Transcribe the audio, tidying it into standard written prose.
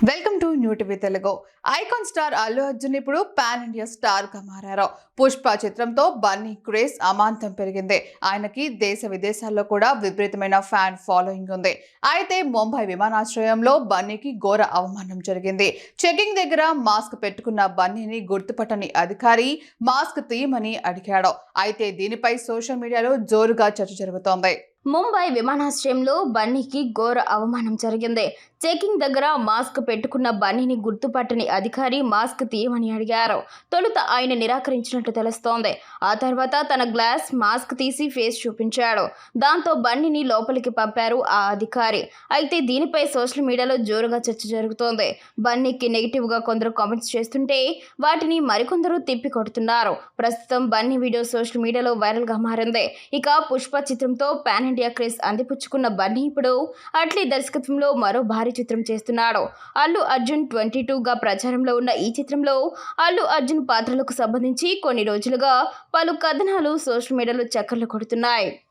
Welcome to new TV Telugu. Icon star Allu Arjun ఇప్పుడు pan India star గా మారారు. పుష్ప చిత్రంతో బన్నీ క్రేజ్ అమాంతం పెరిగింది. ఆయనకి దేశ విదేశాల్లో కూడా విపరీతమైన ఫ్యాన్ ఫాలోయింగ్ ఉంది. అయితే ముంబై విమానాశ్రయంలో బన్నీకి ఘోర అవమానం జరిగింది. చెకింగ్ దగ్గర మాస్క్ పెట్టుకున్న బన్నీని గుర్తుపట్టని అధికారి మాస్క్ తీయమని అడిగాడు. అయితే దీనిపై సోషల్ మీడియాలో జోరుగా చర్చ జరుగుతోంది. ముంబై విమానాశ్రయంలో బన్నీకి ఘోర అవమానం జరిగింది. చెకింగ్ దగ్గర మాస్క్ పెట్టుకున్న బన్నీని గుర్తుపట్టని అధికారి మాస్క్ తీయమని అడిగారు. తొలుత ఆయన నిరాకరించినట్లు తెలుస్తోంది. ఆ తర్వాత తన గ్లాస్ మాస్క్ తీసి ఫేస్ చూపించాడు. దాంతో బన్నీని లోపలికి పంపారు ఆ అధికారి. అయితే దీనిపై సోషల్ మీడియాలో జోరుగా చర్చ జరుగుతోంది. బన్నీకి నెగిటివ్ గా కొందరు కామెంట్స్ చేస్తుంటే వాటిని మరికొందరు తిప్పికొడుతున్నారు. ప్రస్తుతం బన్నీ వీడియో సోషల్ మీడియాలో వైరల్ గా మారింది. ఇక పుష్ప చిత్రంతో పాన్ ఇండియా క్రేజ్ అందిపుచ్చుకున్న బన్నీ ఇప్పుడు అట్లీ దర్శకత్వంలో మరో భారీ చిత్రం చేస్తున్నాడు. అల్లు అర్జున్ 22గా ప్రచారంలో ఉన్న ఈ చిత్రంలో అల్లు అర్జున్ పాత్రలకు సంబంధించి కొన్ని రోజులుగా పలు కథనాలు సోషల్ మీడియాలో చక్కర్లు కొడుతున్నాయి.